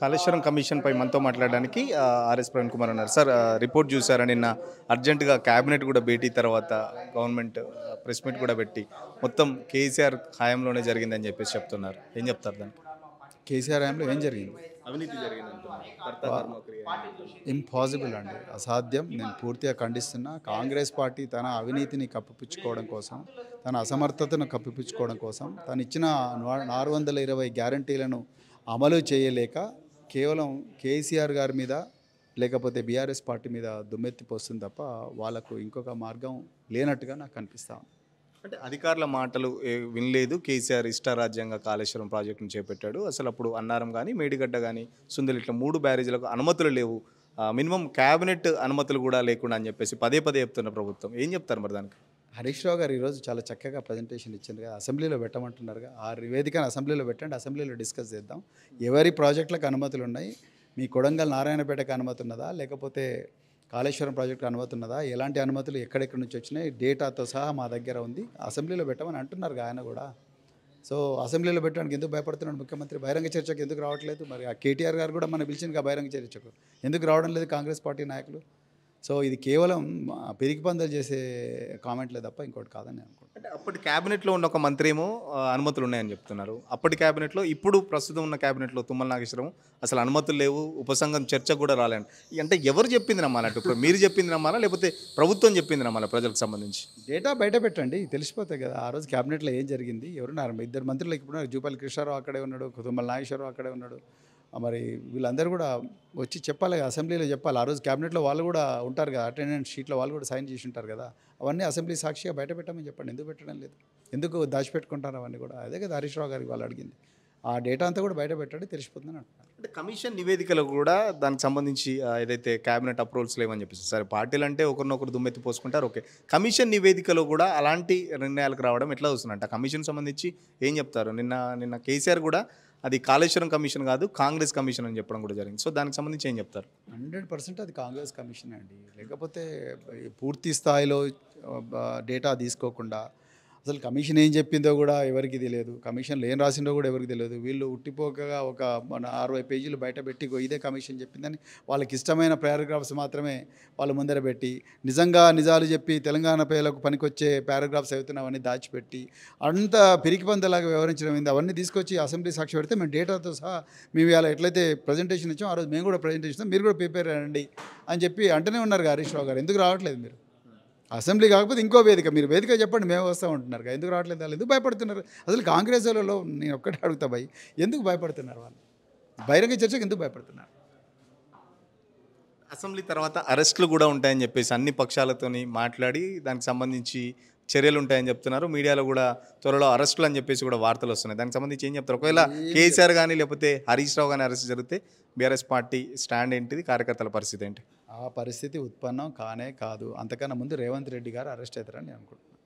కాళేశ్వరం కమిషన్‌పై మనతో మాట్లాడడానికి ఆర్ఎస్ ప్రవీణ్ కుమార్ ఉన్నారు. సార్ రిపోర్ట్ చూసారా నిన్న అర్జెంట్‌గా క్యాబినెట్ కూడా భేటీ తర్వాత గవర్నమెంట్ ప్రెస్ మీట్ కూడా పెట్టి మొత్తం కేసీఆర్ హయాంలోనే జరిగిందని చెప్పేసి చెప్తున్నారు. ఏం చెప్తారు దానికి? కేసీఆర్ హయాంలో ఏం జరిగింది? అవినీతి జరిగిందంటున్నారు. కర్త కర్మక్రియ. ఇంపాసిబుల్ అండి, అసాధ్యం. నేను పూర్తిగా ఖండిస్తున్నా. కాంగ్రెస్ పార్టీ తన అవినీతిని కప్పిపుచ్చుకోవడం కోసం, తన అసమర్థతను కప్పిపుచ్చుకోవడం కోసం, తను ఇచ్చిన 420 గ్యారంటీలను అమలు చేయలేక కేవలం కేసీఆర్ గారి మీద లేకపోతే బీఆర్ఎస్ పార్టీ మీద దుమ్మెత్తిపోస్తుంది తప్ప వాళ్ళకు ఇంకొక మార్గం లేనట్టుగా నాకు అనిపిస్తా ఉంది. అంటే అధికారుల మాటలు వినలేదు. కేసీఆర్ ఇష్టారాజ్యంగా కాళేశ్వరం ప్రాజెక్టును చేపట్టాడు. అసలు అప్పుడు అన్నారం కానీ, మేడిగడ్డ కానీ, సుందల్ ఇట్లా 3 బ్యారేజీలకు అనుమతులు లేవు. మినిమం క్యాబినెట్ అనుమతులు కూడా లేకుండా అని చెప్పేసి పదే పదే చెప్తున్న ప్రభుత్వం. ఏం చెప్తారు మరి దానికి? హరీష్ రావు గారు ఈరోజు చాలా చక్కగా ప్రజెంటేషన్ ఇచ్చింది కదా, అసెంబ్లీలో పెట్టమంటున్నారుగా. ఆ నివేదికను అసెంబ్లీలో పెట్టండి, అసెంబ్లీలో డిస్కస్ చేద్దాం. ఎవరి ప్రాజెక్టులకు అనుమతులు ఉన్నాయి, మీ కొడంగల్ నారాయణపేటకు అనుమతి ఉన్నదా, లేకపోతే కాళేశ్వరం ప్రాజెక్టుకు అనుమతి ఉన్నదా, ఎలాంటి అనుమతులు ఎక్కడెక్కడి నుంచి వచ్చినాయి, డేటాతో సహా మా దగ్గర ఉంది, అసెంబ్లీలో పెట్టమని అంటున్నారు ఆయన కూడా. సో అసెంబ్లీలో పెట్టడానికి ఎందుకు భయపడుతున్నాడు ముఖ్యమంత్రి? బహిరంగ చర్చకు ఎందుకు రావట్లేదు? మరి ఆ కేటీఆర్ గారు కూడా మనం పిలిచింది బహిరంగ చర్చకు ఎందుకు రావడం లేదు కాంగ్రెస్ పార్టీ నాయకులు? సో ఇది కేవలం పిరికి పందలు చేసే కామెంట్లే తప్ప ఇంకోటి కాదని నేను అనుకుంటున్నాను. అంటే అప్పటి క్యాబినెట్‌లో ఉన్న ఒక మంత్రి ఏమో అనుమతులు ఉన్నాయని చెప్తున్నారు. అప్పటి క్యాబినెట్‌లో ఇప్పుడు ప్రస్తుతం ఉన్న క్యాబినెట్‌లో తుమ్మల నాగేశ్వరరావు అసలు అనుమతులు లేవు, ఉపసంఘం చర్చకు కూడా రాలేండి. అంటే ఎవరు చెప్పింది నమ్మాలంటే ఇప్పుడు మీరు చెప్పింది నమ్మాలా? లేకపోతే ప్రభుత్వం చెప్పింది నమ్మాలా ప్రజలకు సంబంధించి? డేటా బయట పెట్టండి, తెలిసిపోతాయి కదా. ఆ రోజు క్యాబినెట్లో ఏం జరిగింది, ఎవరున్నారు? ఇద్దరు మంత్రులు ఇప్పుడు జూపల్లి కృష్ణారావు అక్కడే ఉన్నాడు, తుమ్మల నాగేశ్వరరావు అక్కడే ఉన్నాడు. మరి వీళ్ళందరూ కూడా వచ్చి చెప్పాలి కదా, అసెంబ్లీలో చెప్పాలి. ఆ రోజు క్యాబినెట్లో వాళ్ళు కూడా ఉంటారు కదా, అటెండెన్స్ షీట్లో వాళ్ళు కూడా సైన్ చేసి ఉంటారు కదా. అవన్నీ అసెంబ్లీ సాక్షిగా బయట పెట్టమని చెప్పండి. ఎందుకు పెట్టడం లేదు? ఎందుకు దాచిపెట్టుకుంటారు అవన్నీ కూడా? అదే కదా హరీష్ రావు గారికి వాళ్ళు అడిగింది. ఆ డేటా అంతా కూడా బయట పెట్టండి, తెలిసిపోతుందని అంటున్నారు. అంటే కమిషన్ నివేదికలో కూడా దానికి సంబంధించి ఏదైతే క్యాబినెట్ అప్రూవల్స్ లేవని చెప్పేసి సరే పార్టీలు అంటే ఒకరినొకరు దుమ్మెత్తి పోసుకుంటారు. ఓకే, కమిషన్ నివేదికలో కూడా అలాంటి నిర్ణయాలకు రావడం ఎట్లా వస్తుందంట? కమిషన్ సంబంధించి ఏం చెప్తారు? నిన్న నిన్న కేసీఆర్ కూడా అది కాళేశ్వరం కమిషన్ కాదు కాంగ్రెస్ కమిషన్ అని చెప్పడం కూడా జరిగింది. సో దానికి సంబంధించి ఏం చెప్తారు? 100% అది కాంగ్రెస్ కమిషన్ అండి. లేకపోతే పూర్తి స్థాయిలో డేటా తీసుకోకుండా అసలు కమిషన్ ఏం చెప్పిందో కూడా ఎవరికి తెలియదు, కమిషన్లో ఏం రాసిందో కూడా ఎవరికి తెలియదు. వీళ్ళు ఉట్టిపోకగా ఒక మన 60 పేజీలు బయట పెట్టి ఇదే కమిషన్ చెప్పిందని వాళ్ళకి ఇష్టమైన పారాగ్రాఫ్స్ మాత్రమే వాళ్ళు ముందర పెట్టి, నిజంగా నిజాలు చెప్పి తెలంగాణ ప్రజలకు పనికొచ్చే పారాగ్రాఫ్స్ అవుతున్నవన్నీ దాచిపెట్టి అంత పిరికిపందలాగా వ్యవహరించడం ఏంది? అవన్నీ తీసుకొచ్చి అసెంబ్లీ సాక్షి పెడితే మేము డేటాతో సహా మేము ఇలా ఎట్లయితే ప్రజెంటేషన్ ఇచ్చాం ఆ రోజు మేము కూడా ప్రజెంటేషన్ ఇస్తాం, మీరు కూడా ప్రిపేర్ అయ్యండి అని చెప్పి అంటూనే ఉన్నారు హరీష్ రావు గారు. ఎందుకు రావట్లేదు మీరు? అసెంబ్లీ కాకపోతే ఇంకో వేదిక, మీరు వేదిక చెప్పండి మేము వస్తూ ఉంటున్నారు. ఎందుకు రావట్లేదు? వాళ్ళు ఎందుకు భయపడుతున్నారు? అసలు కాంగ్రెస్ వాళ్ళలో నేను ఒక్కటే అడుగుతా భయ్, ఎందుకు భయపడుతున్నారు వాళ్ళు? బహిరంగ చర్చకు ఎందుకు భయపడుతున్నారు? అసెంబ్లీ తర్వాత అరెస్టులు కూడా ఉంటాయని చెప్పేసి అన్ని పక్షాలతోని మాట్లాడి దానికి సంబంధించి చర్యలు ఉంటాయని చెప్తున్నారు. మీడియాలో కూడా త్వరలో అరెస్టులు అని చెప్పేసి కూడా వార్తలు వస్తున్నాయి. దానికి సంబంధించి ఏం చెప్తారు? ఒకవేళ కేసీఆర్ కానీ లేకపోతే హరీష్ రావు కానీ అరెస్ట్ జరిగితే బీఆర్ఎస్ పార్టీ స్టాండ్ ఏంటిది? కార్యకర్తల పరిస్థితి ఏంటి? ఆ పరిస్థితి ఉత్పన్నం కానే కాదు. అంతకన్నా ముందు రేవంత్ రెడ్డి గారు అరెస్ట్ అవుతారని నేను అనుకుంటున్నాను.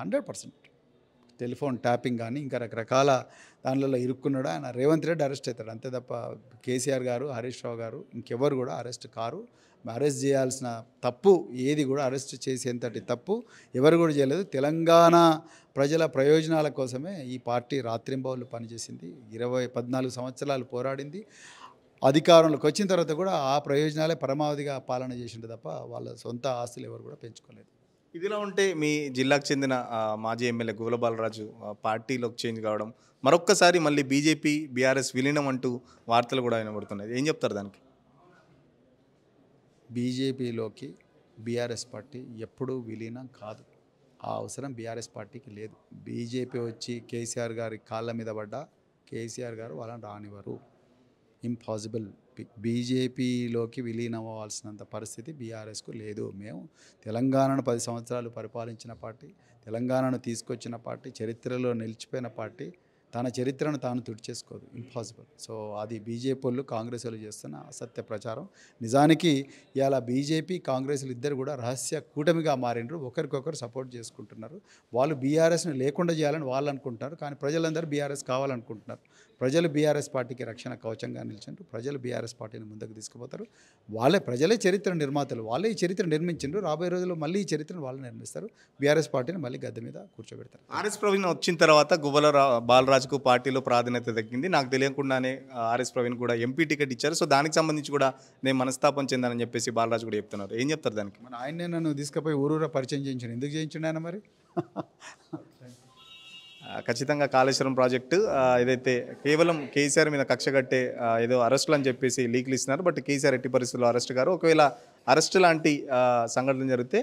100% టెలిఫోన్ ట్యాపింగ్ కానీ ఇంకా రకరకాల దానిలో ఇరుక్కున్నాడు ఆయన. రేవంత్ రెడ్డి అరెస్ట్ అవుతాడు అంతే తప్ప కేసీఆర్ గారు, హరీష్ రావు గారు ఇంకెవరు కూడా అరెస్ట్ కారు. అరెస్ట్ చేయాల్సిన తప్పు ఏది కూడా అరెస్ట్ చేసేంతటి తప్పు ఎవరు కూడా చేయలేదు. తెలంగాణ ప్రజల ప్రయోజనాల కోసమే ఈ పార్టీ రాత్రింబవళ్ళు పనిచేసింది. 14 సంవత్సరాలు పోరాడింది. అధికారంలోకి వచ్చిన తర్వాత కూడా ఆ ప్రయోజనాలే పరమావధిగా పాలన చేసిండు తప్ప వాళ్ళ సొంత ఆస్తులు ఎవరు కూడా పెంచుకోలేదు. ఇదిలా ఉంటే మీ జిల్లాకు చెందిన మాజీ ఎమ్మెల్యే గువ్వల బాలరాజు పార్టీలోకి చేంజ్ కావడం, మరొక్కసారి మళ్ళీ బీజేపీ బీఆర్ఎస్ విలీనం అంటూ వార్తలు కూడా వినబడుతున్నాయి. ఏం చెప్తారు దానికి? బీజేపీలోకి బీఆర్ఎస్ పార్టీ ఎప్పుడూ విలీనం కాదు. ఆ అవసరం బీఆర్ఎస్ పార్టీకి లేదు. బీజేపీ వచ్చి కేసీఆర్ గారి కాళ్ళ మీద పడ్డా కేసీఆర్ గారు వాళ్ళని రానివ్వరు. ఇంపాసిబుల్. బీజేపీలోకి విలీనం అవ్వాల్సినంత పరిస్థితి బీఆర్ఎస్కు లేదు. మేము తెలంగాణను 10 సంవత్సరాలు పరిపాలించిన పార్టీ, తెలంగాణను తీసుకొచ్చిన పార్టీ, చరిత్రలో నిలిచిపోయిన పార్టీ తన చరిత్రను తాను తుడిచేసుకోదు. ఇంపాసిబుల్. సో అది బీజేపీ వాళ్ళు కాంగ్రెస్ వాళ్ళు చేస్తున్న అసత్య ప్రచారం. నిజానికి ఇవాళ బీజేపీ కాంగ్రెస్లు ఇద్దరు కూడా రహస్య కూటమిగా మారినరు, ఒకరికొకరు సపోర్ట్ చేసుకుంటున్నారు. వాళ్ళు బీఆర్ఎస్ని లేకుండా చేయాలని వాళ్ళు అనుకుంటున్నారు, కానీ ప్రజలందరూ బీఆర్ఎస్ కావాలనుకుంటున్నారు. ప్రజలు బీఆర్ఎస్ పార్టీకి రక్షణ కవచంగా నిలిచిండ్రు. ప్రజలు బీఆర్ఎస్ పార్టీని ముందుకు తీసుకుపోతారు. ప్రజలే చరిత్ర నిర్మాతలు. వాళ్ళే ఈ చరిత్ర నిర్మించిండ్రు. రాబోయే రోజుల్లో మళ్ళీ ఈ చరిత్రను వాళ్ళు నిర్మిస్తారు. బీఆర్ఎస్ పార్టీని మళ్ళీ గద్దె మీద కూర్చోబెడతారు. ఆర్ఎస్ ప్రవీణ్ వచ్చిన తర్వాత గువ్వల బాలరాజుకు పార్టీలో ప్రాధాన్యత దక్కింది. నాకు తెలియకుండానే ఆర్ఎస్ ప్రవీణ్ కూడా ఎంపీ టికెట్ ఇచ్చారు. సో దానికి సంబంధించి కూడా నేను మనస్తాపం చెందానని చెప్పేసి బాలరాజు కూడా చెప్తున్నారు. ఏం చెప్తారు దానికి? మన ఆయన్నే నన్ను తీసుకుపోయి ఊరూరా పరిచయం చేయించాను. ఎందుకు చేయించిండు ఆయన మరి? ఖచ్చితంగా కాళేశ్వరం ప్రాజెక్టు ఏదైతే కేవలం కేసీఆర్ మీద కక్ష కట్టే ఏదో అరెస్టులు అని చెప్పేసి లీక్లు ఇస్తున్నారు. బట్ కేసీఆర్ ఎట్టి పరిస్థితుల్లో అరెస్ట్ గారు. ఒకవేళ అరెస్ట్ లాంటి సంఘటన జరిగితే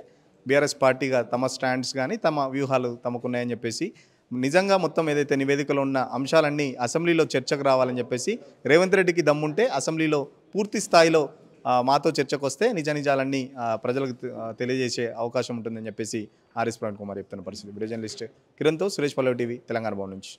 బీఆర్ఎస్ పార్టీగా తమ స్టాండ్స్ కానీ తమ వ్యూహాలు తమకున్నాయని చెప్పేసి నిజంగా మొత్తం ఏదైతే నివేదికలో ఉన్న అంశాలన్నీ అసెంబ్లీలో చర్చకు రావాలని చెప్పేసి రేవంత్ రెడ్డికి దమ్ముంటే అసెంబ్లీలో పూర్తి స్థాయిలో మాతో చర్చకు వస్తే నిజాలన్నీ ప్రజలకు తెలియజేసే అవకాశం ఉంటుందని చెప్పేసి ఆర్ఎస్ ప్రవీణ్ కుమార్ చెప్తున్న పరిస్థితి. వీడియో జర్నలిస్ట్ కిరణ్తో సురేష్ పల్లవి టీవీ తెలంగాణ భవన్ నుంచి.